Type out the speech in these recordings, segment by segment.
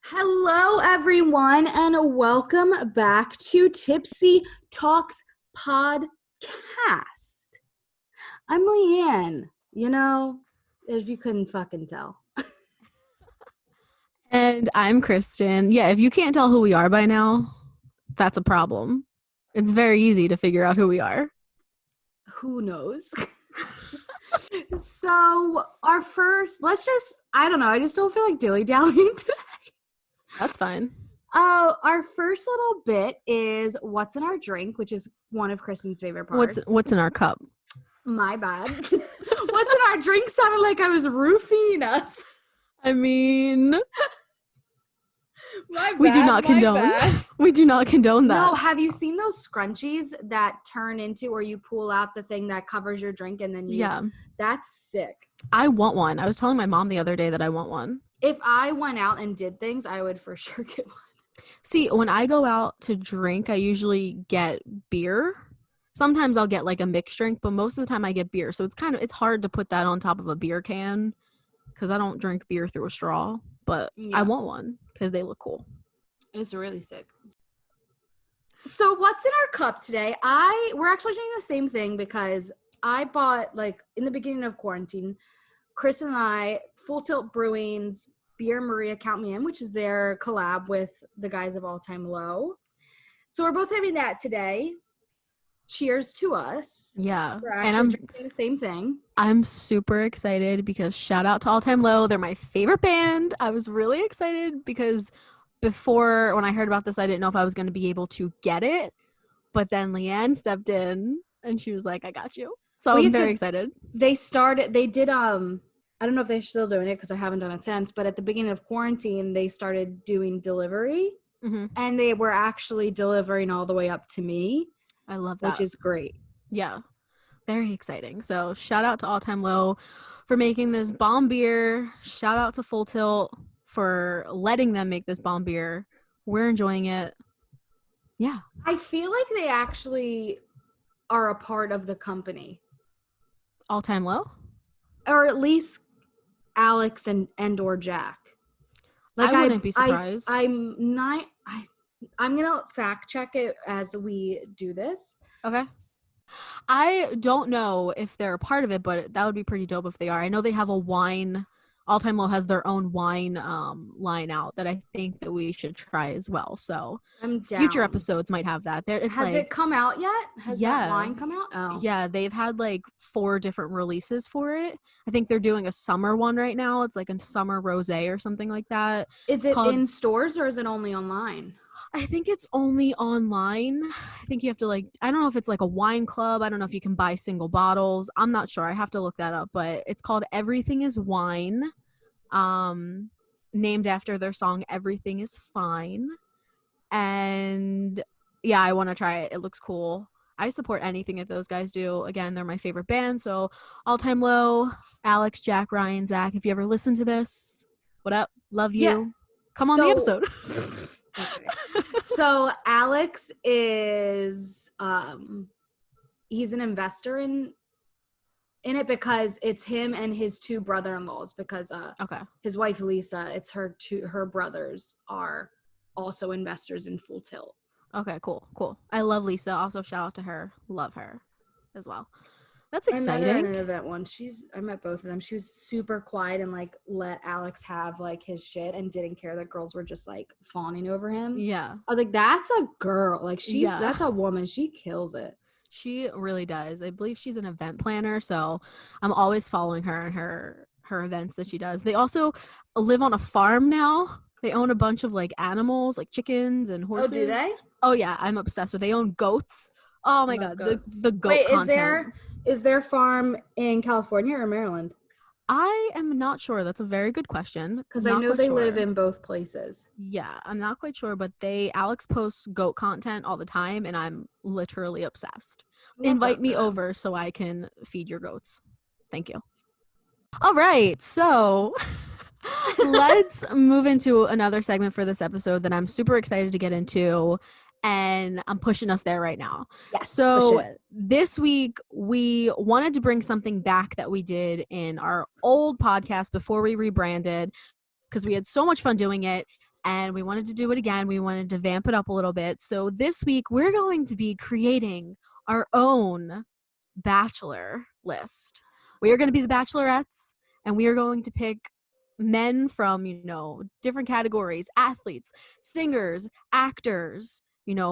Hello, everyone, and welcome back to Tipsy Talks Podcast. I'm Leanne, if you couldn't fucking tell. And I'm Kristen. Yeah, if you can't tell who we are by now, that's a problem. It's very easy to figure out who we are. Who knows? So, our first, I just don't feel like dilly-dallying today. That's fine. Our first little bit is what's in our drink, which is one of Kristen's favorite parts. What's in our cup? My bad. What's in our drink sounded like I was roofing us. I mean, my bad, we do not condone. We do not condone that. No, have you seen those scrunchies that turn into, or you pull out the thing that covers your drink and then that's sick. I want one. I was telling my mom the other day that I want one. If I went out and did things, I would for sure get one. See, when I go out to drink, I usually get beer. Sometimes I'll get like a mixed drink, but most of the time I get beer. So it's hard to put that on top of a beer can because I don't drink beer through a straw, but I want one because they look cool. It's really sick. So what's in our cup today? We're actually doing the same thing because I bought, like, in the beginning of quarantine, Chris and I, Full Tilt Brewing's Beer Maria Count Me In, which is their collab with the guys of All Time Low. So we're both having that today. Cheers to us. Yeah. We're actually drinking the same thing. I'm super excited because shout out to All Time Low. They're my favorite band. I was really excited because before, when I heard about this, I didn't know if I was going to be able to get it. But then Leanne stepped in and she was like, I got you. So I'm very excited. They did, I don't know if they're still doing it because I haven't done it since, but at the beginning of quarantine, they started doing delivery. Mm-hmm. And they were actually delivering all the way up to me. I love that. Which is great. Yeah. Very exciting. So shout out to All Time Low for making this bomb beer. Shout out to Full Tilt for letting them make this bomb beer. We're enjoying it. Yeah. I feel like they actually are a part of the company. All Time Low? Or at least Alex and or Jack. Like, I wouldn't be surprised. I'm going to fact check it as we do this. Okay. I don't know if they're a part of it, but that would be pretty dope if they are. I know they have a wine. All Time Low has their own wine line out that I think that we should try as well. So future episodes might have that. Has it come out yet? Has that wine come out? Oh. Yeah, they've had like 4 different releases for it. I think they're doing a summer one right now. It's like a summer rosé or something like that. Is it in stores or is it only online? I think it's only online. I think you have to I don't know if it's like a wine club. I don't know if you can buy single bottles. I'm not sure. I have to look that up, but it's called Everything is Wine, named after their song Everything is Fine. And yeah, I want to try it. It looks cool. I support anything that those guys do. Again, they're my favorite band. So All Time Low, Alex, Jack, Ryan, Zach, if you ever listen to this, what up? Love you. Yeah. Come on the episode. Okay. So Alex is he's an investor in it because it's him and his 2 brother-in-laws because his wife Lisa, it's her brothers are also investors in Full Tilt. Okay, cool. I love Lisa. Also shout out to her. Love her as well. That's exciting. I met her at an event once. I met both of them. She was super quiet and let Alex have his shit and didn't care that girls were just fawning over him. Yeah. I was like, that's a girl. That's a woman. She kills it. She really does. I believe she's an event planner, so I'm always following her and her events that she does. They also live on a farm now. They own a bunch of animals, like chickens and horses. Oh, do they? Oh yeah, I'm obsessed with. They own goats. Oh my god, the goat. Wait, content. Is their farm in California or Maryland? I am not sure. That's a very good question. Because I know they live in both places. Yeah, I'm not quite sure, but Alex posts goat content all the time, and I'm literally obsessed. Invite me over so I can feed your goats. Thank you. All right, so let's move into another segment for this episode that I'm super excited to get into. and I'm pushing us there right now. Yes, push So it. this week we wanted to bring something back that we did in our old podcast before we rebranded, because we had so much fun doing it and we wanted to do it again. We wanted to vamp it up a little bit. So this week we're going to be creating our own bachelor list. We are going to be the bachelorettes, and we are going to pick men from, different categories: athletes, singers, actors,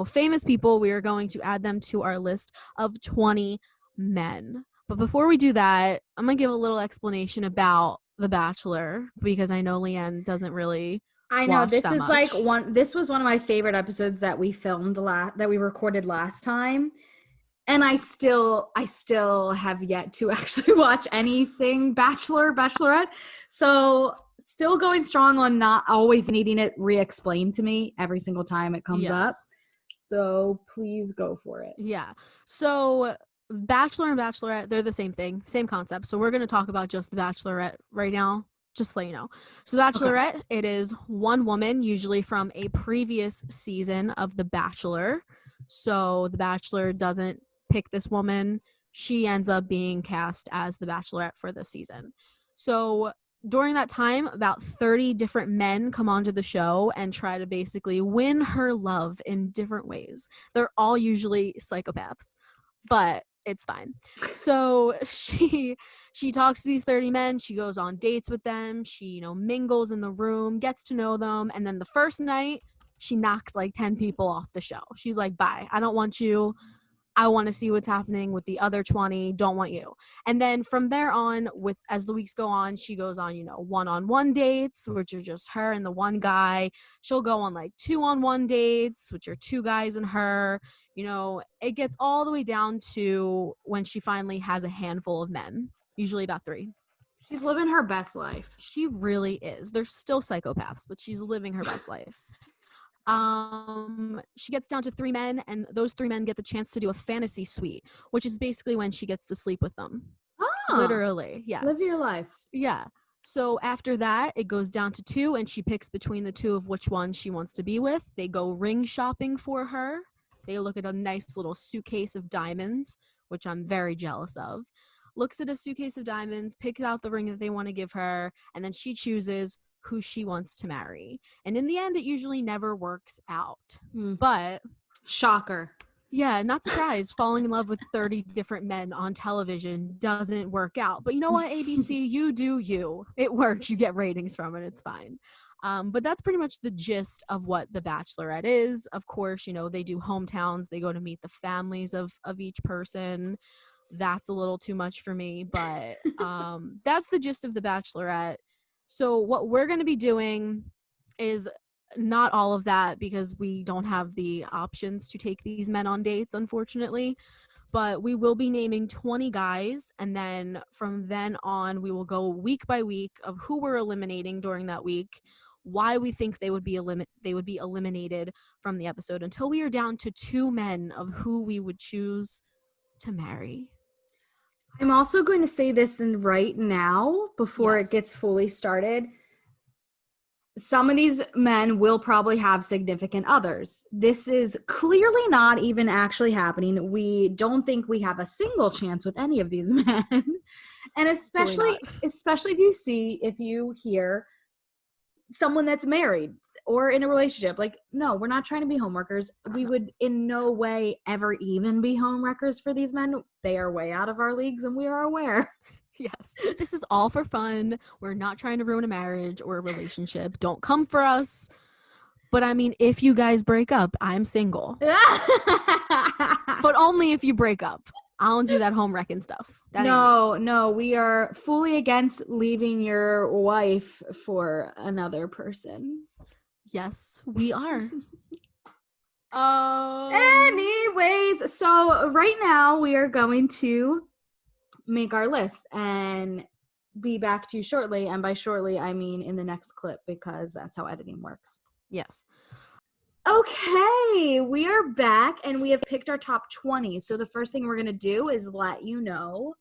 famous people. We are going to add them to our list of 20 men. But before we do that, I'm going to give a little explanation about The Bachelor, because I know Leanne doesn't really I know watch this that is much. this was one of my favorite episodes that we filmed that we recorded last time. And I still have yet to actually watch anything Bachelorette. So still going strong on not always needing it re-explained to me every single time it comes up. So please go for it. Yeah. So Bachelor and Bachelorette, they're the same thing, same concept. So we're going to talk about just the Bachelorette right now, just to let you know. So Bachelorette, It is one woman, usually from a previous season of The Bachelor. So the Bachelor doesn't pick this woman. She ends up being cast as the Bachelorette for the season. So during that time, about 30 different men come onto the show and try to basically win her love in different ways. They're all usually psychopaths, but it's fine. So she talks to these 30 men. She goes on dates with them. She, mingles in the room, gets to know them. And then the first night, she knocks like 10 people off the show. She's like, bye, I don't want you. I want to see what's happening with the other 20. Don't want you. And then from there on, as the weeks go on, she goes on, one-on-one dates, which are just her and the one guy. She'll go on like 2-on-1 dates, which are 2 guys and her. It gets all the way down to when she finally has a handful of men, usually about 3. She's living her best life. She really is. They're still psychopaths, but she's living her best life. She gets down to 3 men, and those 3 men get the chance to do a fantasy suite, which is basically when she gets to sleep with them. Oh, literally. Yes. Live your life. Yeah. So after that, it goes down to 2, and she picks between the 2 of which one she wants to be with. They go ring shopping for her. They look at a nice little suitcase of diamonds, which I'm very jealous of. Looks at a suitcase of diamonds, picks out the ring that they want to give her, and then she chooses who she wants to marry. And in the end, it usually never works out. But shocker. Yeah, not surprised. Falling in love with 30 different men on television doesn't work out. But you know what, ABC, you do you. It works. You get ratings from it. It's fine. But that's pretty much the gist of what The Bachelorette is. Of course, they do hometowns. They go to meet the families of each person. That's a little too much for me. But that's the gist of The Bachelorette. So what we're going to be doing is not all of that, because we don't have the options to take these men on dates, unfortunately. But we will be naming 20 guys, and then from then on, we will go week by week of who we're eliminating during that week, why we think they would be eliminated from the episode, until we are down to 2 men of who we would choose to marry. I'm also going to say this right now before it gets fully started. Some of these men will probably have significant others. This is clearly not even actually happening. We don't think we have a single chance with any of these men. And especially if you hear someone that's married or in a relationship, like, no, we're not trying to be homewreckers. We would in no way ever even be homewreckers for these men. They are way out of our leagues, and we are aware. Yes, this is all for fun. We're not trying to ruin a marriage or a relationship. Don't come for us. But I mean, if you guys break up, I'm single. But only if you break up. I don't do that home wrecking stuff. No, we are fully against leaving your wife for another person. Yes, we are. Anyways, so right now we are going to make our list and be back to you shortly. And by shortly, I mean in the next clip, because that's how editing works. Yes. Okay, we are back and we have picked our top 20. So the first thing we're going to do is let you know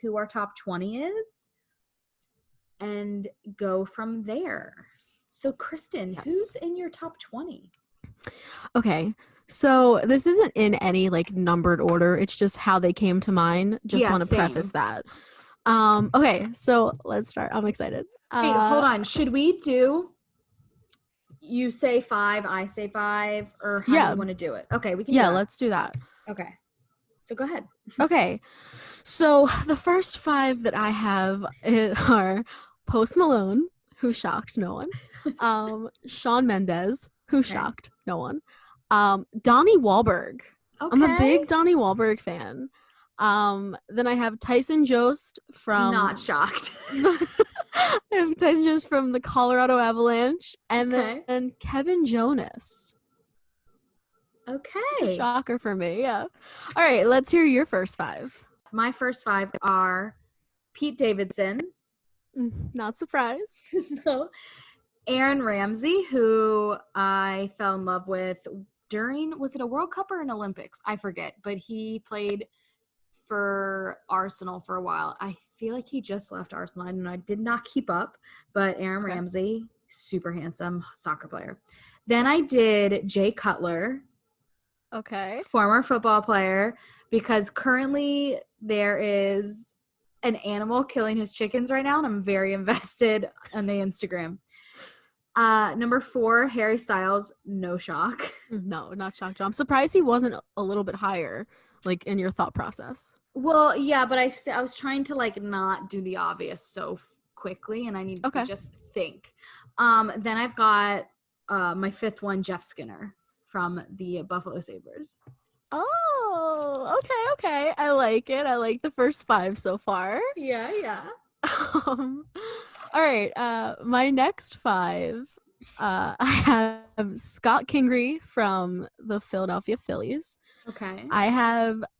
who our top 20 is and go from there. So Kristen, who's in your top 20? Okay, So this isn't in any like numbered order. It's just how they came to mind. Just Yeah, want to same. preface that. Okay, so let's start. I'm excited. Wait, hold on. Should we do you say 5, I say 5, or how do Yeah. you want to do it? Okay, we can do Yeah, that. let's do that. Okay. So go ahead. Okay. So the first 5 that I have are Post Malone, who shocked no one. Shawn Mendes, who Okay. shocked no one. Donnie Wahlberg. Okay. I'm a big Donnie Wahlberg fan. Then I have Tyson Jost from Not shocked. I have Tyson Jost from the Colorado Avalanche, and Okay. then Kevin Jonas. Okay. Shocker for me, yeah. All right, let's hear your first 5. My first 5 are Pete Davidson. Not surprised. No. Aaron Ramsey, who I fell in love with during, was it a World Cup or an Olympics? I forget, but he played for Arsenal for a while. I feel like he just left Arsenal. I don't know. I did not keep up, but Aaron Ramsey, super handsome soccer player. Then I did Jay Cutler. Okay. Former football player, because currently there is an animal killing his chickens right now, and I'm very invested on the Instagram. Number 4, Harry Styles, no shock. No, not shocked. I'm surprised he wasn't a little bit higher, like in your thought process. Well, yeah, but I was trying to like not do the obvious so quickly, and I need to just think. Then I've got my 5th one, Jeff Skinner from the Buffalo Sabres. Oh, okay. I like it. I like the first 5 so far. Yeah. All right. My next 5, I have Scott Kingery from the Philadelphia Phillies. Okay. I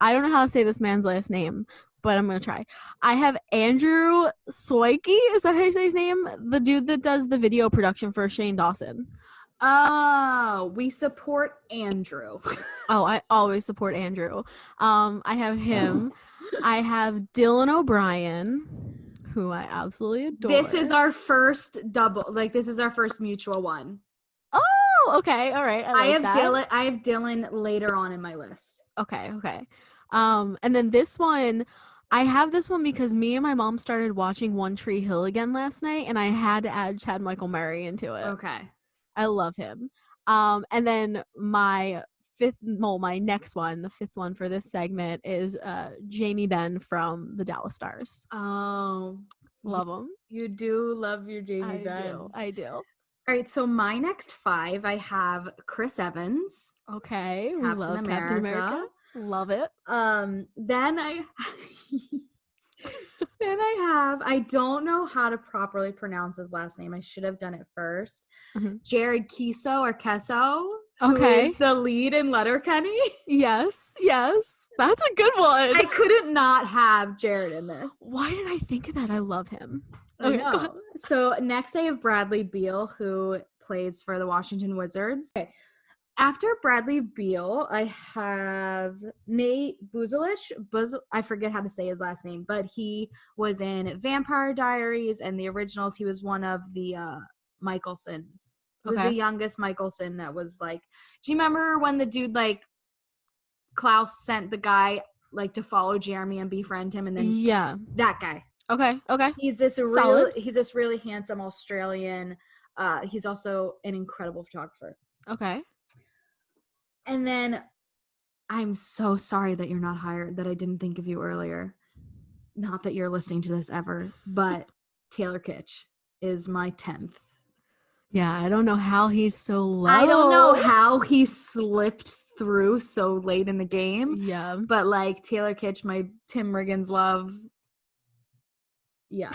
don't know how to say this man's last name, but I'm gonna try. I have Andrew Swiecki. Is that how you say his name? The dude that does the video production for Shane Dawson. Oh, we support Andrew. Oh, I always support Andrew. I have him. I have Dylan O'Brien, who I absolutely adore. This is our first double. Like, this is our first mutual one. Oh, okay. All right. I have Dylan. I have Dylan later on in my list. Okay. And then this one, I have this one because me and my mom started watching One Tree Hill again last night, and I had to add Chad Michael Murray into it. Okay. I love him. And then my next one, the 5th one for this segment is Jamie Benn from the Dallas Stars. Oh, love him. You do love your Jamie Benn. I do. All right, so my next 5, I have Chris Evans. Okay, we love Captain America. Love it. Then I have, I don't know how to properly pronounce his last name. I should have done it first. Mm-hmm. Jared Keeso or Kesso. Okay. Who is the lead in Letterkenny. Yes. That's a good one. I couldn't not have Jared in this. Why did I think of that? I love him. Okay, so next I have Bradley Beal, who plays for the Washington Wizards. Okay. After Bradley Beal, I have Nate Buzelich. I forget how to say his last name, but he was in Vampire Diaries and the originals. He was one of the Michelsons. He was the youngest Michelson that was like, do you remember when the dude, like, Klaus sent the guy, like, to follow Jeremy and befriend him? And then that guy. Okay. He's this really handsome Australian. He's also an incredible photographer. Okay. And then I'm so sorry that you're not hired, that I didn't think of you earlier. Not that you're listening to this ever, but Taylor Kitsch is my 10th. Yeah, I don't know how he's so low. I don't know how he slipped through so late in the game. Yeah. But, like, Taylor Kitsch, my Tim Riggins love. Yeah.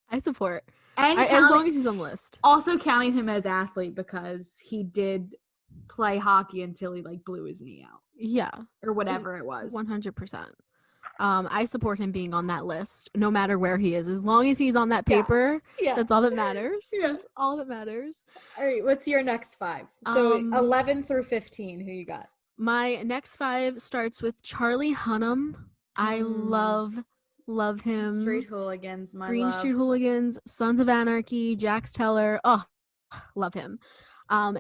I support. And as long as he's on the list. Also counting him as athlete because he did play hockey until he, like, blew his knee out. Yeah. Or whatever it was. 100%. I support him being on that list no matter where he is. As long as he's on that paper, that's all that matters. Yeah. That's all that matters. All right, what's your next 5? So 11 through 15, who you got? My next 5 starts with Charlie Hunnam. I love him. Street Hooligans, Green Street Hooligans, Sons of Anarchy, Jax Teller. Oh, love him.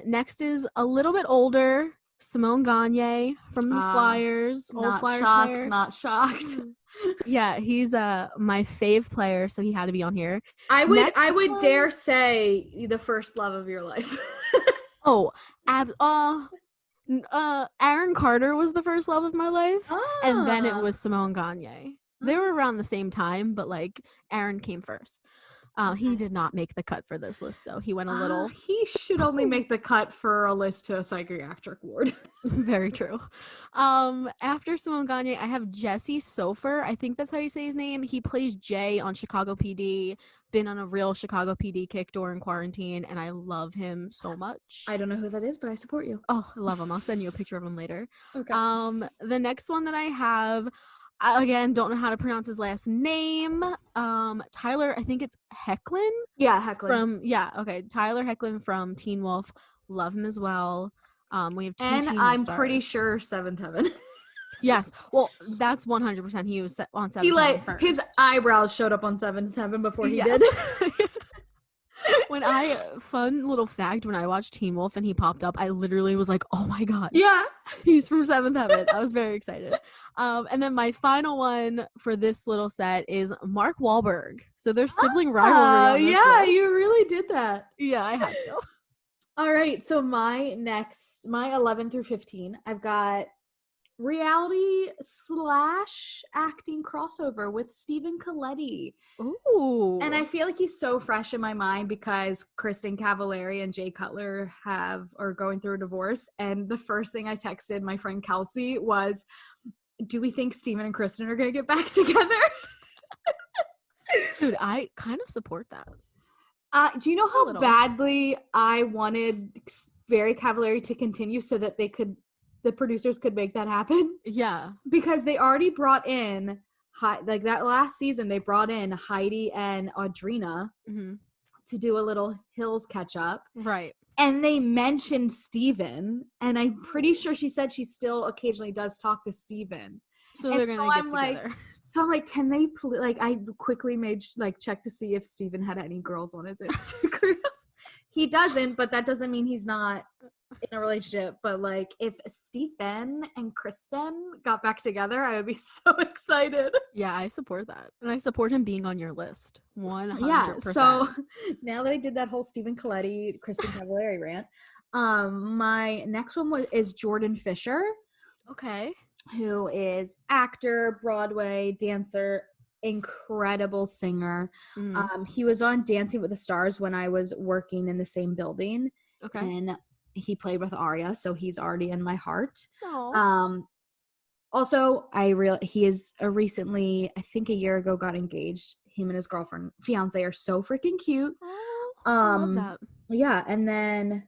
Next is a little bit older, Simone Gagne from the Flyers, old Not Flyers shocked, player. not shocked. Yeah, he's my fave player, so he had to be on here. I Next would one- dare say the first love of your life. Oh, Aaron Carter was the first love of my life, and then it was Simone Gagne. They were around the same time, but like Aaron came first. He did not make the cut for this list, though. He went a little. He should only make the cut for a list to a psychiatric ward. Very true. After Simone Gagne, I have Jesse Sofer. I think that's how you say his name. He plays Jay on Chicago PD. Been on a real Chicago PD kick during quarantine, and I love him so much. I don't know who that is, but I support you. Oh, I love him. I'll send you a picture of him later. Okay. The next one that I have, I, again, don't know how to pronounce his last name. Tyler, I think it's Hecklin. Yeah, Hecklin. Tyler Hecklin from Teen Wolf. Love him as well. We have two and Teen I'm Wolf stars. pretty sure Seventh Heaven. Yes. Well, that's 100%. He was on Seventh He Heaven first. his eyebrows showed up on Seventh Heaven before he did. Fun little fact, when I watched Teen Wolf and he popped up, I literally was like, oh my God. Yeah. He's from Seventh Heaven. I was very excited. And then my final one for this little set is Mark Wahlberg. So there's sibling rivalry on this list. You really did that. Yeah, I had to. All right, so my 11 through 15, I've got reality / acting crossover with Stephen Colletti. Ooh. And I feel like he's so fresh in my mind because Kristen Cavallari and Jay Cutler are going through a divorce. And the first thing I texted my friend Kelsey was, do we think Stephen and Kristen are going to get back together? Dude, I kind of support that. Do you know how badly I wanted Barry Cavallari to continue so that the producers could make that happen? Yeah. Because they already brought in, like that last season, they brought in Heidi and Audrina to do a little Hills catch up. Right. And they mentioned Steven, and I'm pretty sure she said she still occasionally does talk to Steven. So they're going to get together. So I'm like, can they I quickly made check to see if Steven had any girls on his Instagram. He doesn't, but that doesn't mean he's not in a relationship. But like, if Stephen and Kristen got back together, I would be so excited. Yeah, I support that. And I support him being on your list. 100%. Yeah, so now that I did that whole Stephen Colletti, Kristen Cavallari rant, my next one is Jordan Fisher. Okay. Who is actor, Broadway, dancer, incredible singer. He was on Dancing with the Stars when I was working in the same building. Okay. And he played with Arya, so he's already in my heart. Aww. Also, he is recently, I think a year ago, got engaged. Him and his fiance are so freaking cute. I love that. Yeah, and then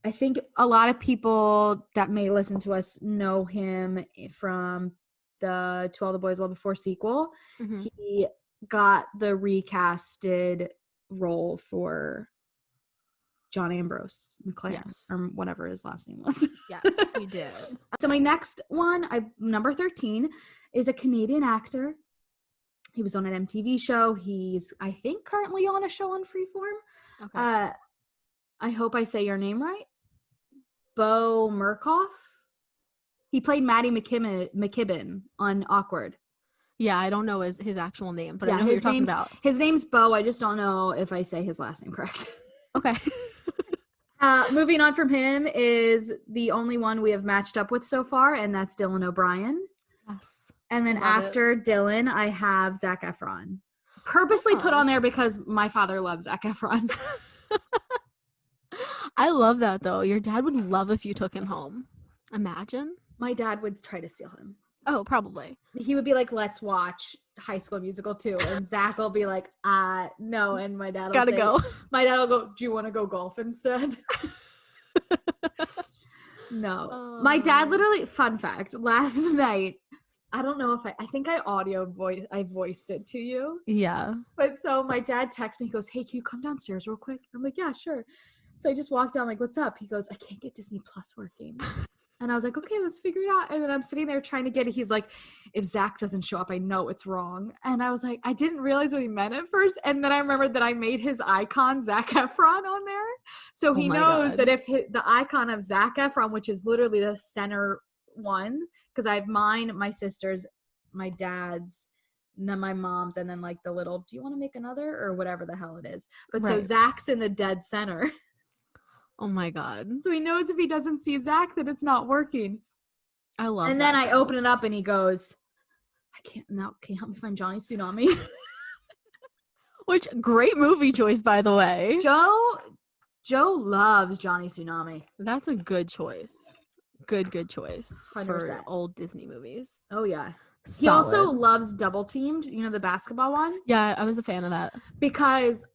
I think a lot of people that may listen to us know him from the To All the Boys Love Before sequel. He got the recasted role for John Ambrose McLaren, or whatever his last name was. Yes, he did. So my next one, number 13, is a Canadian actor. He was on an MTV show. He's, I think, currently on a show on Freeform. Okay. I hope I say your name right. Bo Murkoff. He played Maddie McKibben on Awkward. Yeah, I don't know his actual name, but I know who you're talking about. His name's Bo. I just don't know if I say his last name correct. Okay. Moving on from him is the only one we have matched up with so far, and that's Dylan O'Brien. Yes. And then after Dylan, I have Zac Efron. Purposely put on there because my father loves Zac Efron. I love that, though. Your dad would love if you took him home. Imagine. My dad would try to steal him. Oh, probably. He would be like, let's watch High School Musical 2. And Zach will be like, no. And my dad will go. My dad will go, do you want to go golf instead? No. My dad literally, fun fact, last night, I don't know if I think I voiced it to you. Yeah. But so my dad texts me, he goes, hey, can you come downstairs real quick? I'm like, yeah, sure. So I just walked down, like, what's up? He goes, I can't get Disney Plus working. And I was like, okay, let's figure it out. And then I'm sitting there trying to get it. He's like, if Zach doesn't show up, I know it's wrong. And I was like, I didn't realize what he meant at first. And then I remembered that I made his icon Zac Efron on there. So he knows that if the icon of Zac Efron, which is literally the center one, because I have mine, my sister's, my dad's, and then my mom's, and then like the little, do you want to make another, or whatever the hell it is. But so Zach's in the dead center. Oh my God. So he knows if he doesn't see Zach that it's not working. I love and that. And then I open it up and he goes, can you help me find Johnny Tsunami? Which, great movie choice, by the way. Joe loves Johnny Tsunami. That's a good choice. Good choice 100%. For old Disney movies. Oh yeah. Solid. He also loves Double Teamed, you know, the basketball one? Yeah, I was a fan of that. Because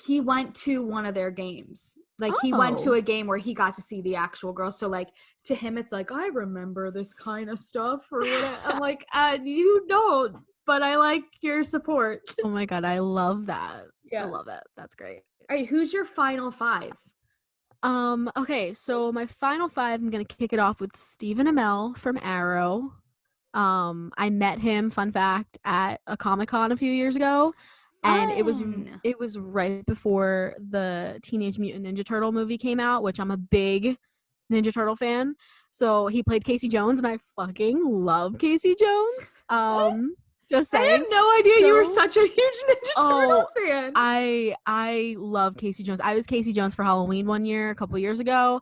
he went to one of their games. Like, he went to a game where he got to see the actual girls. So, like, to him, it's like, I remember this kind of stuff. Or whatever. I'm like, you don't. But I like your support. Oh, my God. I love that. Yeah. I love that. That's great. All right, who's your final five? Okay, so my final five, I'm going to kick it off with Stephen Amell from Arrow. I met him, fun fact, at a Comic-Con a few years ago. And it was right before the Teenage Mutant Ninja Turtle movie came out, which I'm a big Ninja Turtle fan. So he played Casey Jones, and I fucking love Casey Jones. Just saying. I had no idea you were such a huge Ninja Turtle fan. I love Casey Jones. I was Casey Jones for Halloween one year, a couple years ago.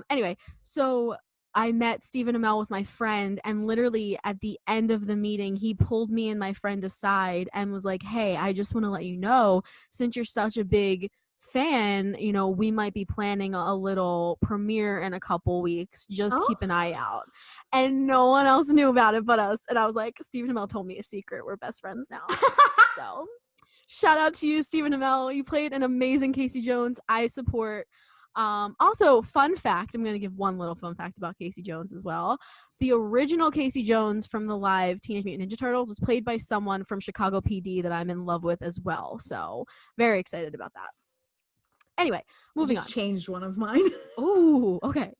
Anyway, so I met Stephen Amell with my friend, and literally at the end of the meeting, he pulled me and my friend aside and was like, hey, I just want to let you know, since you're such a big fan, you know, we might be planning a little premiere in a couple weeks. Just keep an eye out. And no one else knew about it but us. And I was like, Stephen Amell told me a secret. We're best friends now. So shout out to you, Stephen Amell. You played an amazing Casey Jones. I support. Also, fun fact, I'm going to give one little fun fact about Casey Jones as well. The original Casey Jones from the live Teenage Mutant Ninja Turtles was played by someone from Chicago PD that I'm in love with as well. So very excited about that. Anyway, moving on. Changed one of mine. Oh, okay.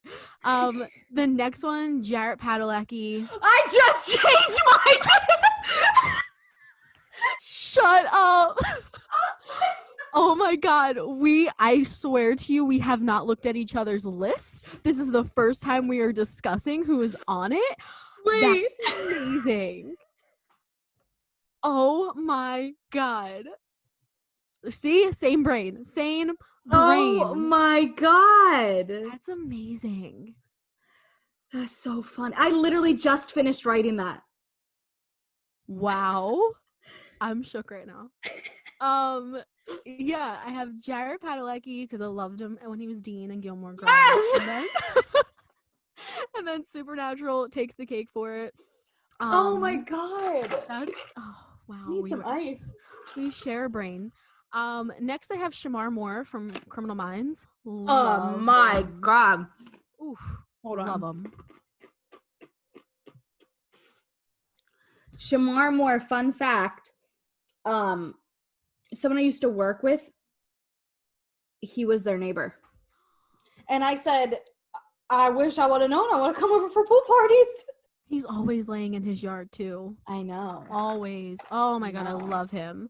The next one, Jarrett Padalecki. I just changed mine. Shut up. Oh my God, I swear to you, we have not looked at each other's lists. This is the first time we are discussing who is on it. Wait. That's amazing. Oh my God. See? Same brain. Oh my God. That's amazing. That's so fun. I literally just finished writing that. Wow. I'm shook right now. Yeah, I have Jarrett Padalecki because I loved him when he was Dean in Gilmore Girls. Yes! And then Supernatural takes the cake for it. Oh my God. That's wow. Need some ice. We share a brain. Next I have Shamar Moore from Criminal Minds. Oh my God. Oof. Hold on. Love him. Shamar Moore, fun fact. Someone I used to work with, he was their neighbor. And I said, I wish I would have known. I want to come over for pool parties. He's always laying in his yard too. I know. Always. Oh my God, I love him.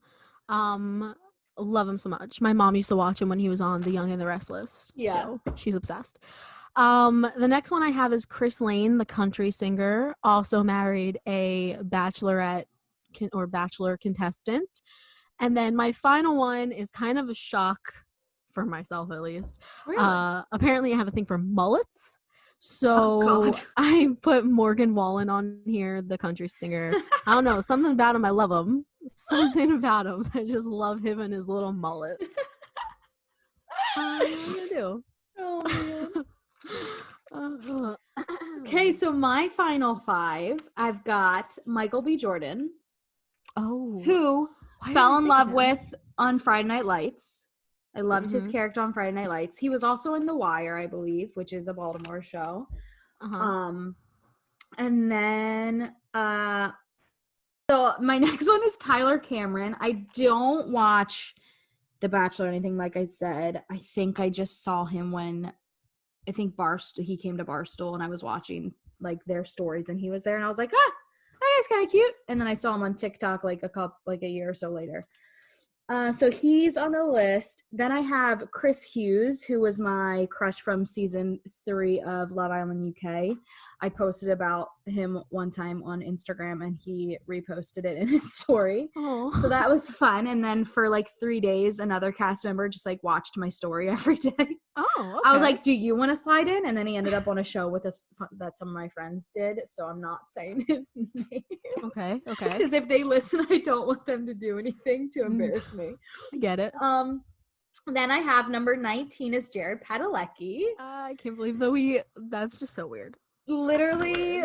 Love him so much. My mom used to watch him when he was on The Young and the Restless. Yeah. Too. She's obsessed. The next one I have is Chris Lane, the country singer, also married a Bachelorette or Bachelor contestant. And then my final one is kind of a shock for myself, at least. Really? Apparently I have a thing for mullets. So I put Morgan Wallen on here, the country singer. I don't know, something about him. I love him. Something about him. I just love him and his little mullet. What are you gonna do? Oh man. Okay, so my final five, I've got Michael B. Jordan. Oh. Who fell in love with on Friday Night Lights. I loved his character on Friday Night Lights. He was also in The Wire, I believe, which is a Baltimore show. And then so my next one is Tyler Cameron. I don't watch The Bachelor or anything, like I said. I think I just saw him when I think he came to Barstool, and I was watching like their stories, and he was there, and I was like, that guy's kind of cute. And then I saw him on TikTok like a year or so later. So he's on the list. Then I have Chris Hughes, who was my crush from season 3 of Love Island UK. I posted about him one time on Instagram, and he reposted it in his story. Oh. So that was fun. And then for like 3 days, another cast member just like watched my story every day. Oh, okay. I was like, do you want to slide in? And then he ended up on a show with us that some of my friends did. So I'm not saying his name. Okay. Because if they listen, I don't want them to do anything to embarrass me. I get it. Then I have number 19 is Jared Padalecki. I can't believe that's just so weird. Literally.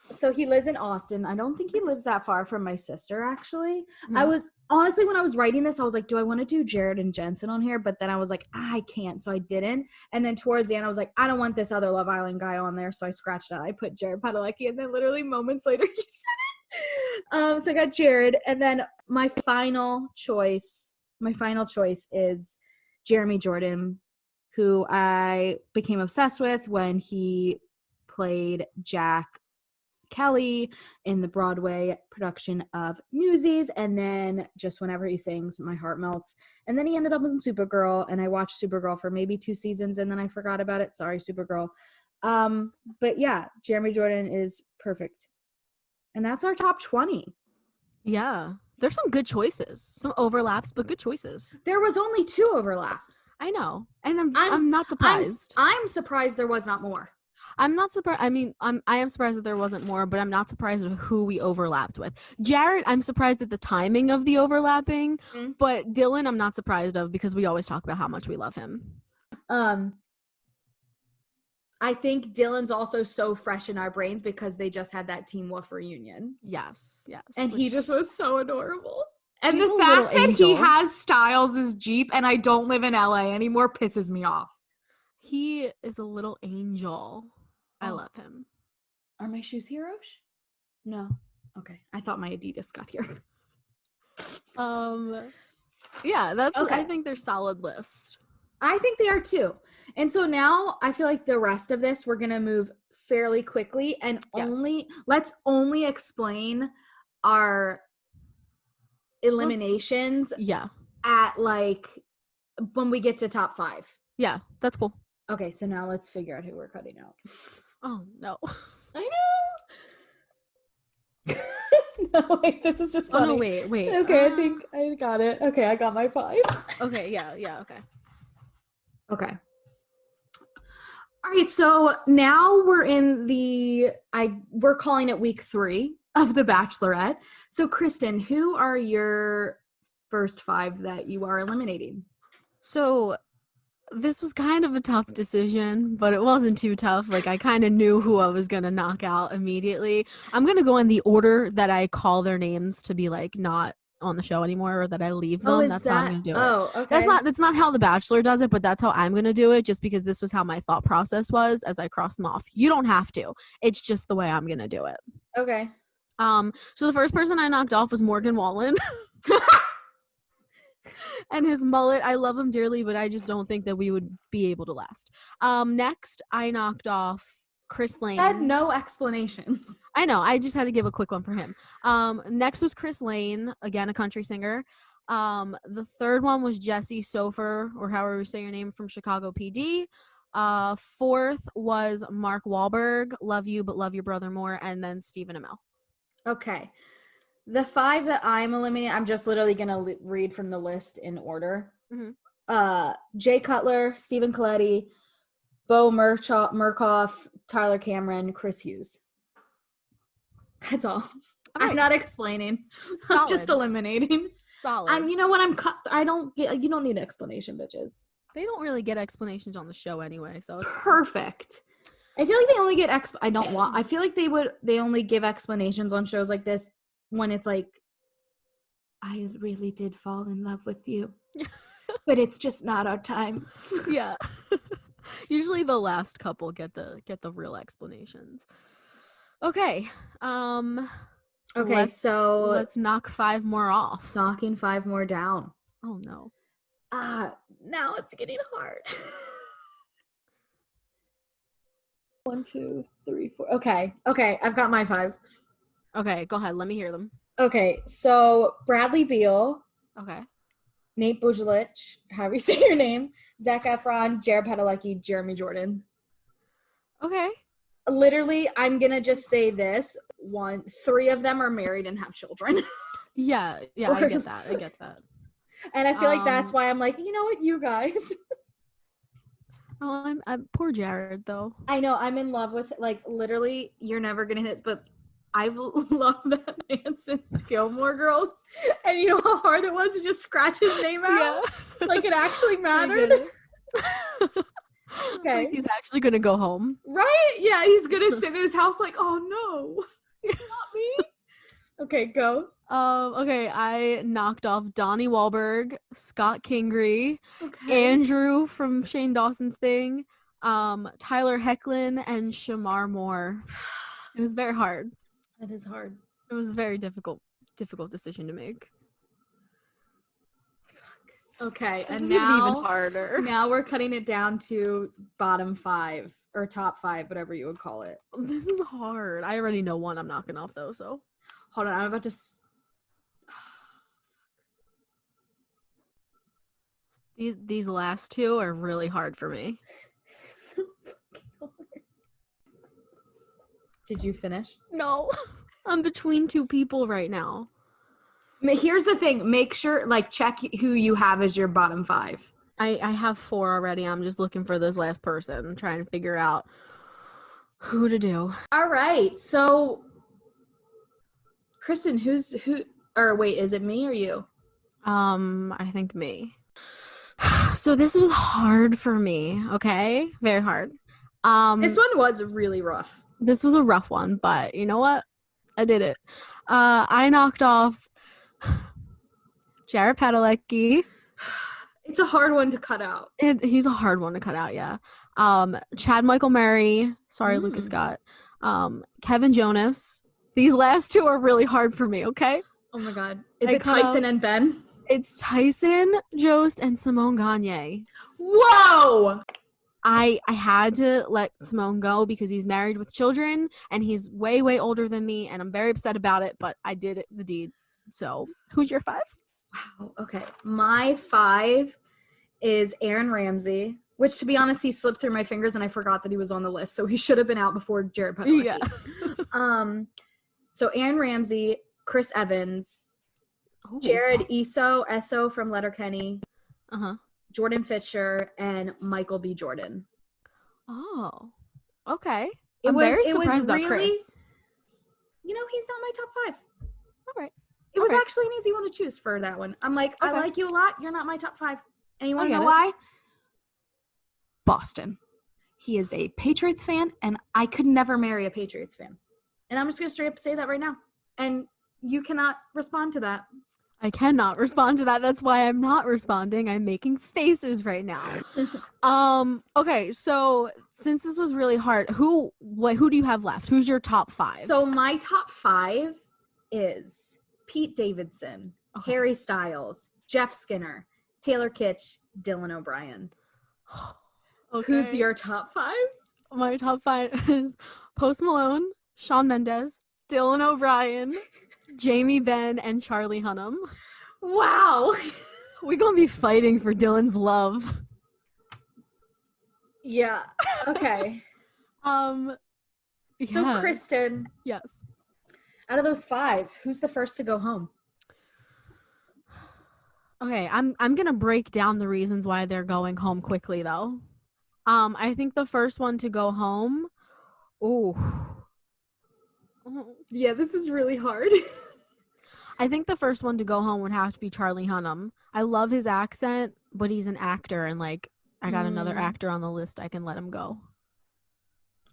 So he lives in Austin. I don't think he lives that far from my sister, actually. Mm-hmm. I was, honestly, when I was writing this, I was like, do I want to do Jared and Jensen on here? But then I was like, I can't, so I didn't. And then towards the end, I was like, I don't want this other Love Island guy on there, so I scratched out. I put Jared Padalecki, and then literally moments later, he said it. So I got Jared, and then my final choice is Jeremy Jordan, who I became obsessed with when he played Jack Kelly in the Broadway production of Newsies, and then just whenever he sings, my heart melts. And then he ended up in Supergirl, and I watched Supergirl for maybe 2 seasons, and then I forgot about it. Sorry, Supergirl. But yeah, Jeremy Jordan is perfect. And that's our top 20. Yeah. There's some good choices. Some overlaps, but good choices. There was only 2 overlaps. I know. And I'm not surprised. I'm surprised there was not more. I'm not surprised. I mean, I am surprised that there wasn't more, but I'm not surprised at who we overlapped with. Jared, I'm surprised at the timing of the overlapping, but Dylan, I'm not surprised of because we always talk about how much we love him. I think Dylan's also so fresh in our brains because they just had that Teen Wolf reunion. Yes. And he just was so adorable. And He's the a fact that angel. he has Styles' Jeep and I don't live in LA anymore pisses me off. He is a little angel. I love him. Are my shoes here, Roche? No. Okay. I thought my Adidas got here. Yeah, that's okay. I think they're solid list. I think they are too. And so now I feel like the rest of this we're gonna move fairly quickly and let's only explain our eliminations at like when we get to top 5. Yeah, that's cool. Okay, so now let's figure out who we're cutting out. Oh no. I know. No, wait, this is just funny. Oh no, wait. Okay, I think I got it. Okay, I got my 5. Okay, yeah, okay. Okay. All right, so now we're in we're calling it week 3 of The Bachelorette. So Kristen, who are your first 5 that you are eliminating? So this was kind of a tough decision, but it wasn't too tough. Like I kind of knew who I was going to knock out immediately. I'm going to go in the order that I call their names to be like not on the show anymore or that I leave them. That's how I'm going to do it. Oh, okay. That's not how The Bachelor does it, but that's how I'm going to do it just because this was how my thought process was as I crossed them off. You don't have to. It's just the way I'm going to do it. Okay. So the first person I knocked off was Morgan Wallen. And his mullet, I love him dearly, but I just don't think that we would be able to last. Next, I knocked off Chris Lane. I had no explanations. I know. I just had to give a quick one for him. Next was Chris Lane, again, a country singer. The third one was Jesse Sofer, or however you say your name, from Chicago PD. Fourth was Mark Wahlberg, love you, but love your brother more. And then Stephen Amell. Okay. The 5 that I'm eliminating, I'm just literally going to read from the list in order. Mm-hmm. Jay Cutler, Stephen Coletti, Bo Murkoff, Tyler Cameron, Chris Hughes. That's all. I'm not explaining. I'm just eliminating. Solid. You know what? You don't need explanation, bitches. They don't really get explanations on the show anyway, so it's perfect. I feel like they only get I feel like they only give explanations on shows like this when it's like, I really did fall in love with you, but it's just not our time. Yeah. Usually the last couple get the real explanations. Okay. Okay, so let's knock 5 more off. Knocking 5 more down. Oh no. Now it's getting hard. 1, 2, 3, 4. Okay, I've got my 5. Okay, go ahead. Let me hear them. Okay, so Bradley Beal, Okay. Nate Bujalich, however you say your name, Zac Efron, Jared Padalecki, Jeremy Jordan. Okay. Literally, I'm gonna just say this: 3 of them are married and have children. Yeah, I get that. And I feel like that's why I'm like, you know what, you guys. Oh, I'm poor Jared though. I know, I'm in love with, like, literally, you're never gonna hit, but I've loved that man since Gilmore Girls. And you know how hard it was to just scratch his name out? Yeah. Like, it actually mattered. Okay. Like he's actually gonna go home. Right? Yeah, he's gonna sit in his house like, oh no, not me. Okay, go. Okay, I knocked off Donnie Wahlberg, Scott Kingery, Okay. Andrew from Shane Dawson's Thing, Tyler Hoechlin, and Shamar Moore. It was very hard. That is hard. It was a very difficult decision to make. Okay, This and is even now harder. Now we're cutting it down to bottom 5 or top 5, whatever you would call it. This is hard. I already know one I'm knocking off though, so. Hold on, I'm about to. These last 2 are really hard for me. This is so fucking hard. Did you finish? No. I'm between 2 people right now. Here's the thing. Make sure, like, check who you have as your bottom 5. I have 4 already. I'm just looking for this last person. I'm trying to figure out who to do. All right. So, Kristen, is it me or you? I think me. So this was hard for me, okay? Very hard. This one was really rough. This was a rough one, but you know what? I did it. I knocked off Jared Padalecki. It's a hard one to cut out. He's a hard one to cut out, yeah. Chad Michael Murray. Sorry, Lucas Scott. Kevin Jonas. These last 2 are really hard for me, okay? Oh my god. Is it Tyson and Ben? It's Tyson, Jost, and Simone Gagne. Whoa! I had to let Simone go because he's married with children and he's way, way older than me, and I'm very upset about it, but I did the deed. So, who's your 5? Wow, okay. My 5 is Aaron Ramsey, which, to be honest, he slipped through my fingers and I forgot that he was on the list, so he should have been out before Jared Padalecki. Yeah. So Aaron Ramsey, Chris Evans, Jared Eso from Letterkenny, Jordan Fisher, and Michael B. Jordan. Oh, okay. I'm very surprised about Chris. You know, he's not my top 5. All right. It was actually an easy one to choose for that one. I'm like, I like you a lot. You're not my top 5. And you want to know why? Boston. He is a Patriots fan, and I could never marry a Patriots fan. And I'm just going to straight up say that right now. And you cannot respond to that. I cannot respond to that. That's why I'm not responding. I'm making faces right now. Okay, so since this was really hard, who do you have left? Who's your top 5? So my top 5 is Pete Davidson, Harry Styles, Jeff Skinner, Taylor Kitsch, Dylan O'Brien. Okay. Who's your top 5? My top 5 is Post Malone, Shawn Mendes, Dylan O'Brien, Jamie Benn, and Charlie Hunnam. Wow. We're going to be fighting for Dylan's love. Yeah. Okay. So Kristen. Yes. Out of those 5, who's the first to go home? Okay, I'm going to break down the reasons why they're going home quickly though. I think the first one to go home. Yeah, this is really hard. I think the first one to go home would have to be Charlie Hunnam. I love his accent, but he's an actor, and like I got another actor on the list. I can let him go.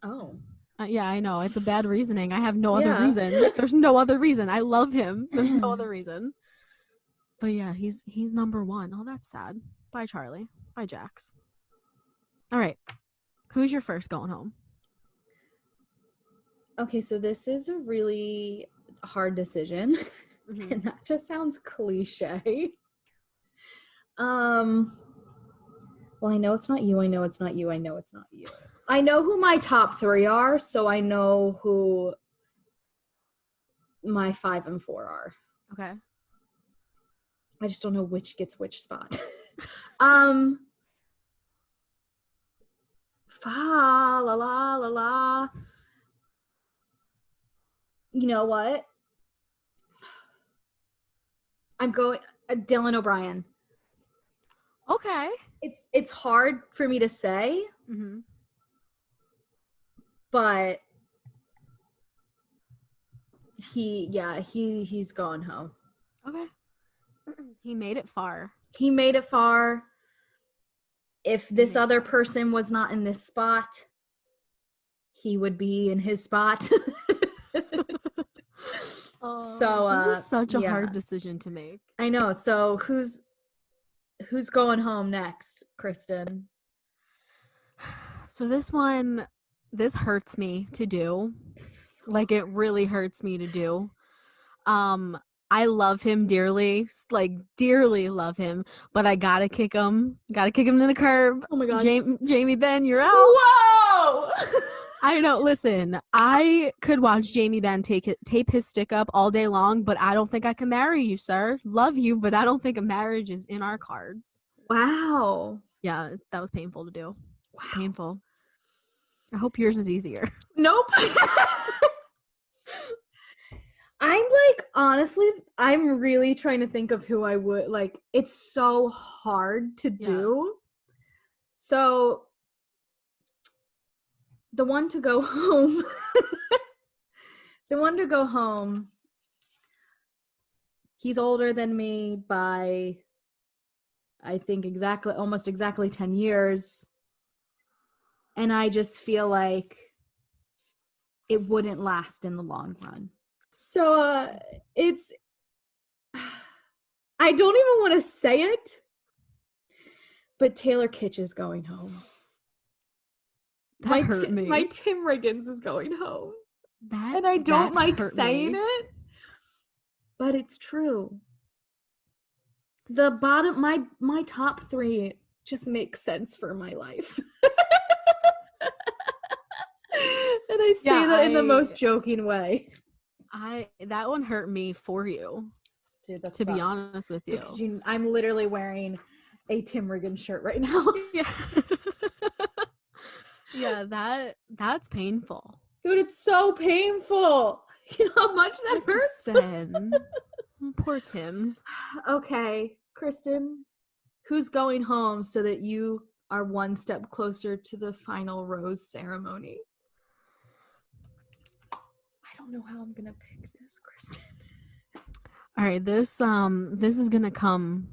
Oh. Yeah, I know. It's a bad reasoning. I have no other reason. There's no other reason. I love him. There's no other reason. But yeah, he's number 1. Oh, that's sad. Bye, Charlie. Bye, Jax. All right. Who's your first going home? Okay, so this is a really hard decision. And that just sounds cliche. Well, I know it's not you. I know it's not you. I know it's not you. I know who my top 3 are, so I know who my 5 and 4 are. Okay. I just don't know which gets which spot. Fa la la la la. You know what? I'm going Dylan O'Brien. Okay. It's hard for me to say, but he's going home. Okay. He made it far. He made it far. If this other person was not in this spot, he would be in his spot. So this is such a hard decision to make. I know. So who's going home next, Kristen? So this hurts me to do. Like, it really hurts me to do. I love him dearly, like dearly love him, but I gotta kick him to the curb. Oh my god, Jamie Ben, you're out. Whoa! I know. Listen, I could watch Jamie Ben tape his stick up all day long, but I don't think I can marry you, sir. Love you, but I don't think a marriage is in our cards. Wow. Yeah, that was painful to do. Wow. Painful. I hope yours is easier. Nope. Honestly, I'm really trying to think of who I would, like, it's so hard to do. So, the one to go home, he's older than me by, I think, almost exactly 10 years. And I just feel like it wouldn't last in the long run. So I don't even want to say it, but Taylor Kitsch is going home. That hurt me. My Tim Riggins is going home. And I don't like saying it, but it's true. The bottom, my top 3 just makes sense for my life. And I say that in the most joking way. That one hurt me for you. Dude, to be honest with you. Because I'm literally wearing a Tim Riggins shirt right now. Yeah. Yeah, that's painful. Dude, it's so painful. You know how much that hurts? Sad. Poor Tim. Okay, Kristen, who's going home so that you are one step closer to the final rose ceremony? I don't know how I'm gonna pick this, Kristen. All right, this is gonna come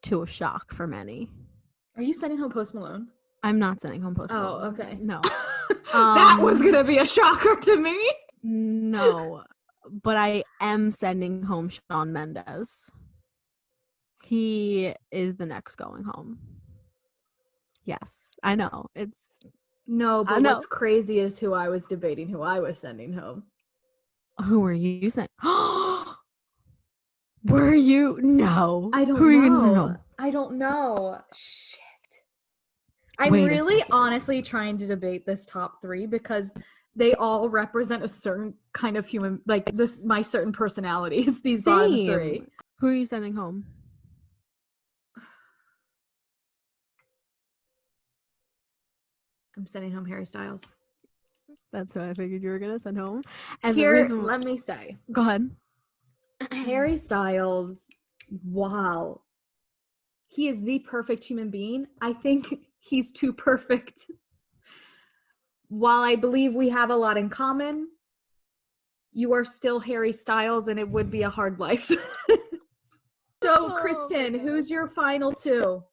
to a shock for many. Are you sending home Post Malone? I'm not sending home Post Malone. Oh, okay. No. That was gonna be a shocker to me. No, but I am sending home Shawn Mendes. He is the next going home. Yes, I know. No, but what's crazy is who I was debating who I was sending home. Who were you sending? Were you? No. I don't know. Who are you going to send home? I don't know. Shit. I'm really honestly trying to debate this top 3 because they all represent a certain kind of human, like my certain personalities. These bottom 3. Who are you sending home? I'm sending home Harry Styles. That's who I figured you were gonna send home. And let me say. Go ahead. Harry Styles, wow. He is the perfect human being. I think he's too perfect. While I believe we have a lot in common, you are still Harry Styles and it would be a hard life. So, Kristen, who's your final 2?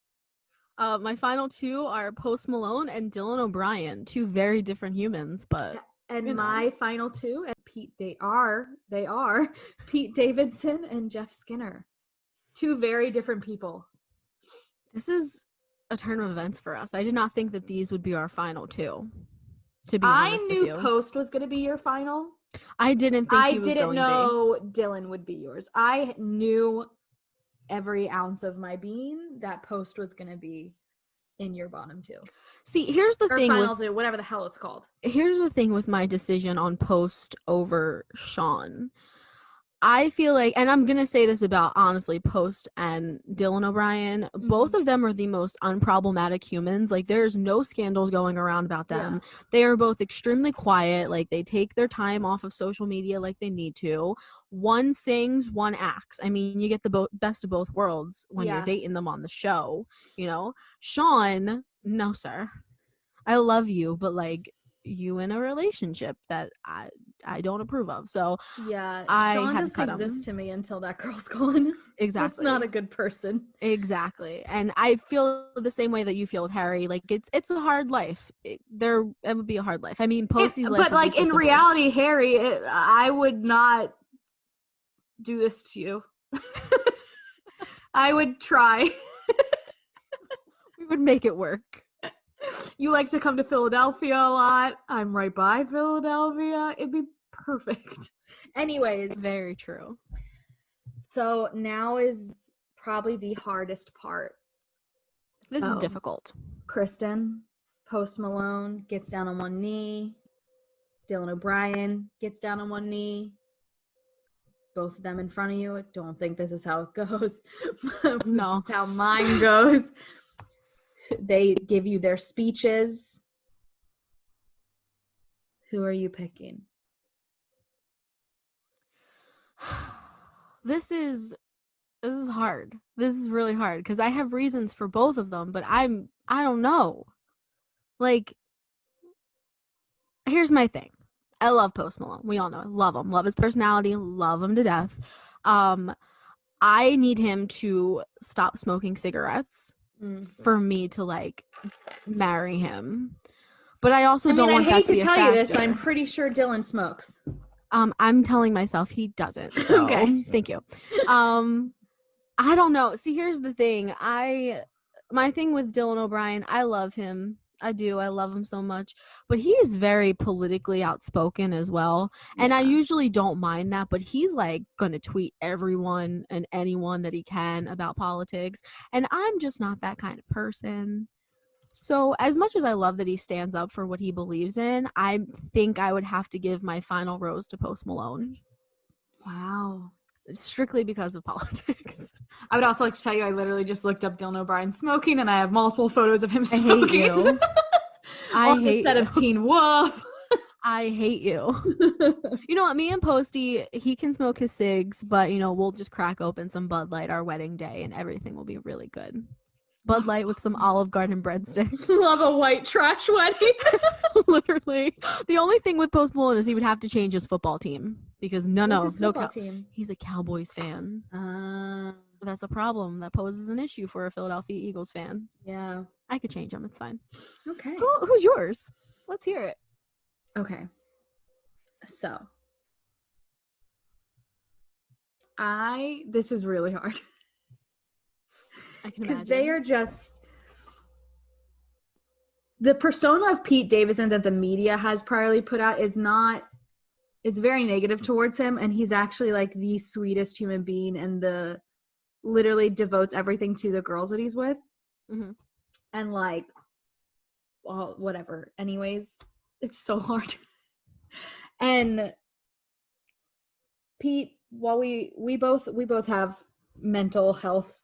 My final 2 are Post Malone and Dylan O'Brien. 2 very different humans, but my final 2, and they are Pete Davidson and Jeff Skinner. 2 very different people. This is a turn of events for us. I did not think that these would be our final 2. To be I honest knew with you. Post was going to be your final. I didn't think he was didn't going know to Dylan would be yours. I knew every ounce of my being that Post was going to be in your bottom two. See, here's the Or thing final with two, whatever the hell it's called. here's the thing with my decision on Post over Sean. I feel like, and I'm going to say this about, honestly, Post and Dylan O'Brien, both of them are the most unproblematic humans. Like, there's no scandals going around about them. Yeah. They are both extremely quiet. Like, they take their time off of social media like they need to. One sings, one acts. I mean, you get the best of both worlds when you're dating them on the show, you know? Sean, no, sir. I love you, but, like, you in a relationship that I don't approve of. So Yeah, I Sean had to doesn't cut exist him. to me until that girl's gone. Exactly. That's not a good person. Exactly. And I feel the same way that you feel with Harry. Like, it's a hard life. It would be a hard life. I mean, Posty's life But would like be so in simple. reality, Harry, I would not do this to you. I would try. We would make it work. You like to come to Philadelphia a lot. I'm right by Philadelphia. It'd be perfect. Anyways. Very true. So now is probably the hardest part. This is difficult. Kristen, Post Malone gets down on one knee. Dylan O'Brien gets down on one knee. Both of them in front of you. Don't think this is how it goes. No. This is how mine goes. They give you their speeches. Who are you picking? This is hard. This is really hard because I have reasons for both of them, but I don't know. Like, here's my thing. I love Post Malone. We all know I love him. Love his personality. Love him to death. I need him to stop smoking cigarettes for me to, like, marry him. But I also don't want that to be a factor. I hate to tell you this. I'm pretty sure Dylan smokes. I'm telling myself he doesn't. So okay. Thank you. I don't know. See, here's the thing. My thing with Dylan O'Brien, I love him. I do. I love him so much. But he is very politically outspoken as well. And I usually don't mind that. But he's, like, going to tweet everyone and anyone that he can about politics. And I'm just not that kind of person. So as much as I love that he stands up for what he believes in, I think I would have to give my final rose to Post Malone. Wow. Strictly because of politics. I would also like to tell you I literally just looked up Dylan O'Brien smoking, and I have multiple photos of him smoking. I hate you. On the set of Teen Wolf. I hate you. You know what? Me and Posty, he can smoke his cigs, but, you know, we'll just crack open some Bud Light our wedding day, and everything will be really good. Bud Light with some Olive Garden breadsticks. Love a white trash wedding. Literally. The only thing with Post Malone is he would have to change his football team because no team? He's a Cowboys fan. That's a problem. That poses an issue for a Philadelphia Eagles fan. Yeah. I could change him. It's fine. Okay. Who's yours? Let's hear it. Okay. So, this is really hard. Because they are just, the persona of Pete Davidson that the media has priorly put out is very negative towards him, and he's actually, like, the sweetest human being and literally devotes everything to the girls that he's with. Mm-hmm. And, like, well, whatever. Anyways, it's so hard. And Pete, while we both have mental health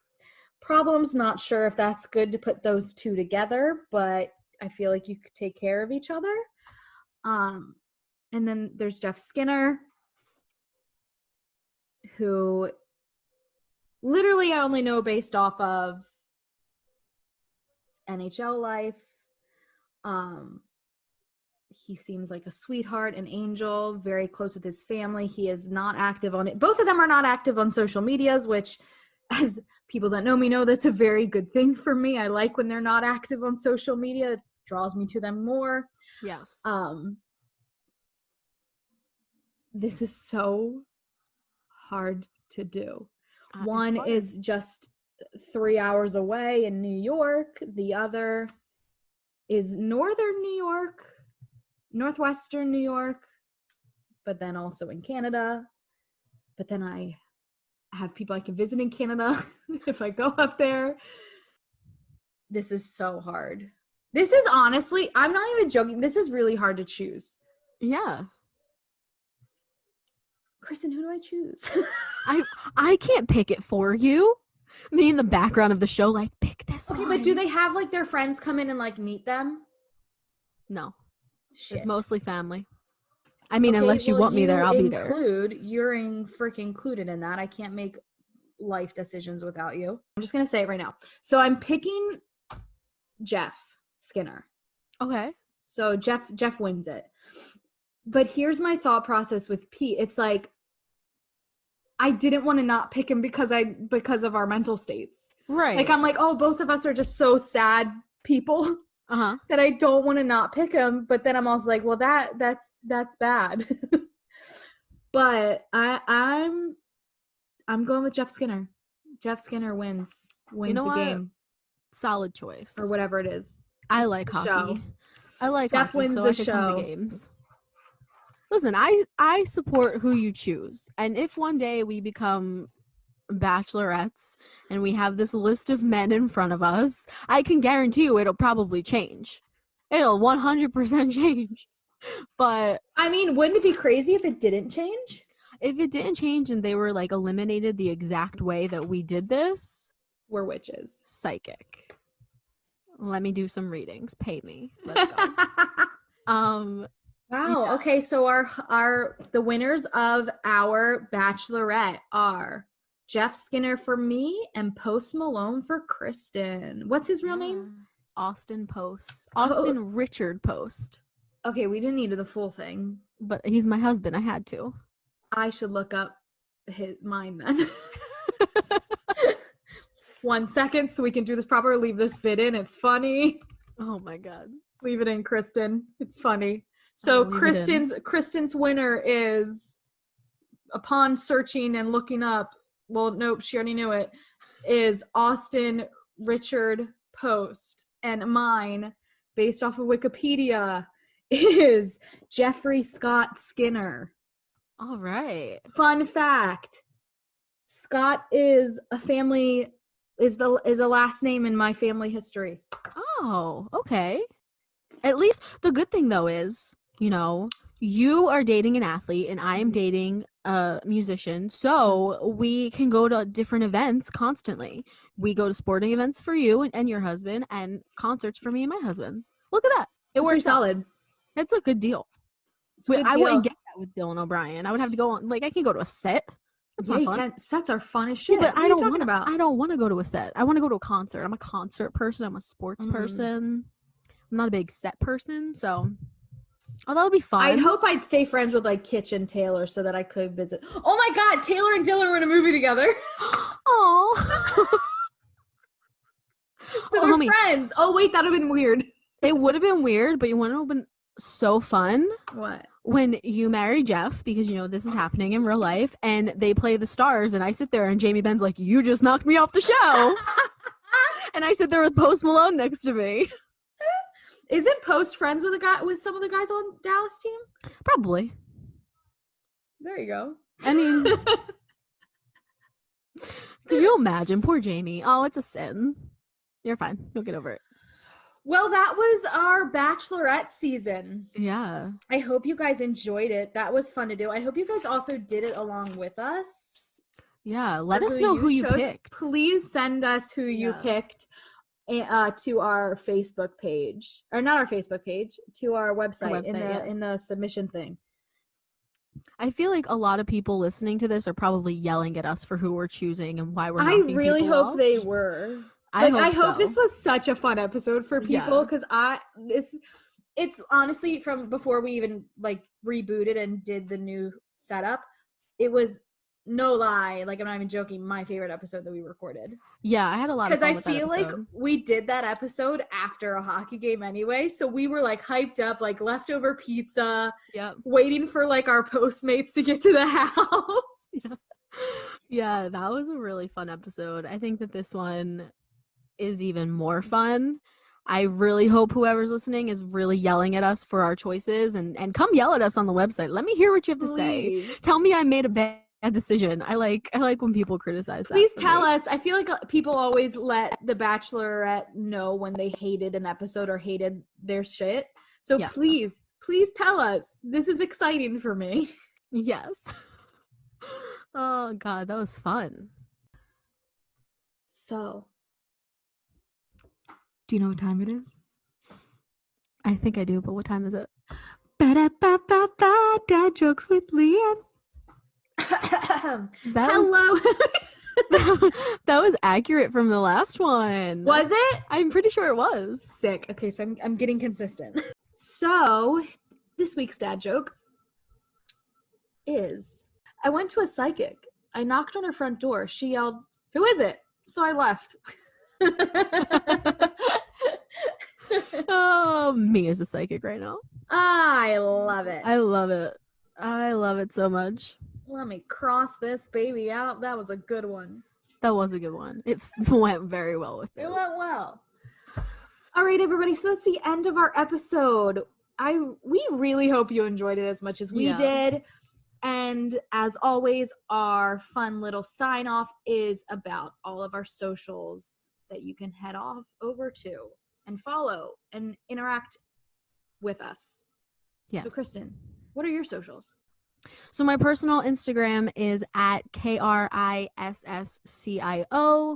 problems, not sure if that's good to put those two together, but I feel like you could take care of each other. And then there's Jeff Skinner, who literally I only know based off of NHL life. He seems like a sweetheart, an angel, very close with his family. He is not active on it. Both of them are not active on social medias, which, as people that know me know, that's a very good thing for me. I like when they're not active on social media. It draws me to them more. Yes. This is so hard to do. One is just 3 hours away in New York. The other is northern New York, northwestern New York, but then also in Canada. But then I have people I can visit in Canada if I go up there. This is so hard. This is honestly, I'm not even joking. This is really hard to choose. Yeah. Kristen, who do I choose? I can't pick it for you. Me in the background of the show, like, pick this one. Okay, but do they have like their friends come in and like meet them? No. Shit. It's mostly family. I mean, unless you want me there, I'll be there. You're freaking included in that. I can't make life decisions without you. I'm just going to say it right now. So I'm picking Jeff Skinner. Okay. So Jeff wins it. But here's my thought process with Pete. It's like, I didn't want to not pick him because of our mental states. Right. Like, I'm like, oh, both of us are just so sad people that I don't want to not pick him. But then I'm also like, well, that's bad. But I'm going with Jeff Skinner. Jeff Skinner wins the game. Solid choice. Or whatever it is. I like hockey. I like Jeff hockey, wins so the I can come show. to games. Listen, I support who you choose. And if one day we become bachelorettes and we have this list of men in front of us, I can guarantee you it'll probably change. It'll 100% change. But I mean, wouldn't it be crazy if it didn't change? If it didn't change and they were like eliminated the exact way that we did this, we're witches. Psychic. Let me do some readings. Pay me. Let's go. Wow. Yeah. Okay, so the winners of our Bachelorette are Jeff Skinner for me and Post Malone for Kristen. What's his real name? Austin Post. Austin Richard Post. Okay, we didn't need the full thing. But he's my husband. I had to. I should look up mine then. 1 second so we can do this proper. Leave this bit in. It's funny. Oh my God. Leave it in, Kristen. It's funny. So Kristen's winner is, upon searching and looking up, well, nope, she already knew it, is Austin Richard Post. And mine, based off of Wikipedia, is Jeffrey Scott Skinner. All right. Fun fact: Scott is a last name in my family history. Oh, okay. At least the good thing though is, you are dating an athlete and I am dating a musician, so we can go to different events constantly. We go to sporting events for you and your husband, and concerts for me and my husband. Look at that. It works solid. It's a good deal. I wouldn't get that with Dylan O'Brien. I would have to go on, I can go to a set. That's not fun. Sets are fun as shit. Yeah, but I don't want to go to a set. I want to go to a concert. I'm a concert person. I'm a sports person. I'm not a big set person, so that would be fun. I'd hope I'd stay friends with Kitch and Taylor so that I could visit. Oh my God, Taylor and Dylan were in a movie together. Oh. So they're friends. Oh wait, that would have been weird. It would have been weird, but you want to have been so fun. What? When you marry Jeff, because this is happening in real life, and they play the stars, and I sit there and Jamie Ben's like, you just knocked me off the show. And I sit there with Post Malone next to me. Isn't Post friends with some of the guys on Dallas team? Probably. There you go. I mean, could you imagine? Poor Jamie. Oh, it's a sin. You're fine. You'll get over it. Well, that was our Bachelorette season. Yeah. I hope you guys enjoyed it. That was fun to do. I hope you guys also did it along with us. Yeah. Let us know who you picked. Please send us who you picked to our Facebook page. Or not our Facebook page, to our website, in the submission thing. I feel like a lot of people listening to this are probably yelling at us for who we're choosing and why we're knocking people off. I really hope they were. I hope this was such a fun episode for people, because it's honestly, from before we even rebooted and did the new setup, it was, no lie, I'm not even joking, my favorite episode that we recorded. Yeah, I had a lot of fun with that episode. Because I feel like we did that episode after a hockey game anyway, so we were hyped up, leftover pizza, waiting for our Postmates to get to the house. Yeah, that was a really fun episode. I think that this one is even more fun. I really hope whoever's listening is really yelling at us for our choices, and come yell at us on the website. Let me hear what you have to say. Tell me I made a bad decision. I like when people criticize that. Please for tell me. us. I feel like people always let the Bachelorette know when they hated an episode or hated their shit. So Yes. please tell us. This is exciting for me. Yes. Oh God, that was fun. So, do you know what time it is? I think I do, but what time is it? Ba-da-ba-ba-ba, Dad Jokes with Leanne. Hello. That was accurate from the last one. Was it? I'm pretty sure it was. Sick. Okay, so I'm getting consistent. So, this week's dad joke is, I went to a psychic. I knocked on her front door. She yelled, "Who is it?" So I left. Oh, me as a psychic right now. I love it. I love it. I love it so much. Let me cross this baby out. That was a good one. That was a good one. It went very well with this. It went well. All right, everybody. So that's the end of our episode. We really hope you enjoyed it as much as we did. And as always, our fun little sign off is about all of our socials that you can head off over to and follow and interact with us. Yes. So Kristen, what are your socials? So my personal Instagram is at KRISSCIO.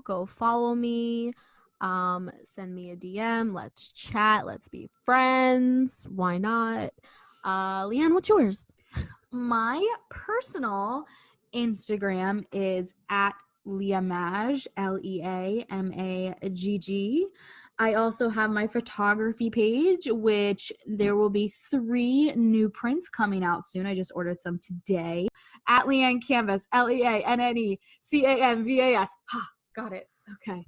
Go follow me. Send me a DM. Let's chat. Let's be friends. Why not? Leanne, what's yours? My personal Instagram is at Leamagg, Leamagg. I also have my photography page, which there will be 3 new prints coming out soon. I just ordered some today. At Leanne Canvas, LeanneCanvas. Ha, got it. Okay.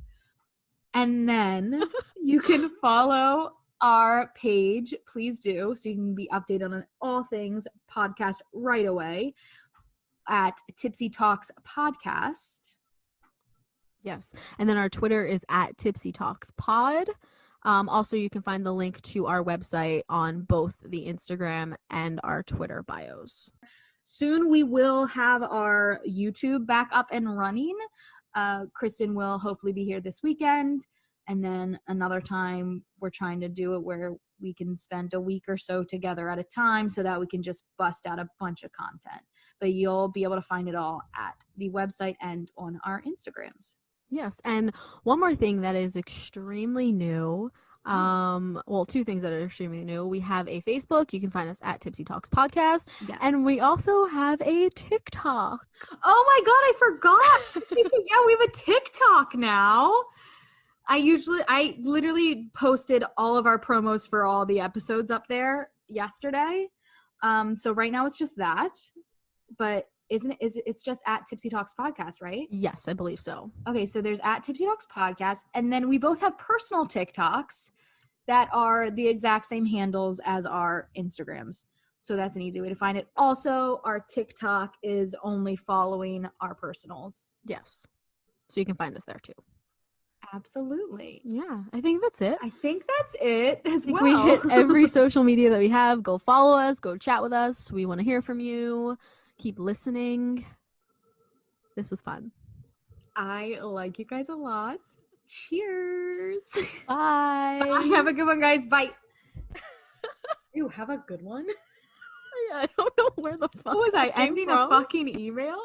And then you can follow our page, please do, so you can be updated on all things podcast right away at Tipsy Talks Podcast. Yes. And then our Twitter is at Tipsy Talks Pod. Also, you can find the link to our website on both the Instagram and our Twitter bios. Soon we will have our YouTube back up and running. Kristen will hopefully be here this weekend. And then another time we're trying to do it where we can spend a week or so together at a time so that we can just bust out a bunch of content. But you'll be able to find it all at the website and on our Instagrams. Yes. And one more thing that is extremely new. Well, 2 things that are extremely new. We have a Facebook. You can find us at Tipsy Talks Podcast. Yes. And we also have a TikTok. Oh my God, I forgot. Okay, so yeah, we have a TikTok now. I literally posted all of our promos for all the episodes up there yesterday. So right now it's just that, but it's just at Tipsy Talks Podcast, right? Yes, I believe so. Okay, so there's at Tipsy Talks Podcast, and then we both have personal TikToks that are the exact same handles as our Instagrams. So that's an easy way to find it. Also, our TikTok is only following our personals. Yes. So you can find us there too. Absolutely. Yeah, I think that's it. I think that's it as well. We hit every social media that we have. Go follow us. Go chat with us. We want to hear from you. Keep listening. This was fun. I like you guys a lot. Cheers. Bye. Bye. Have a good one, guys. Bye. Ew, have a good one. I don't know where the fuck. What was I came ending from. a fucking email?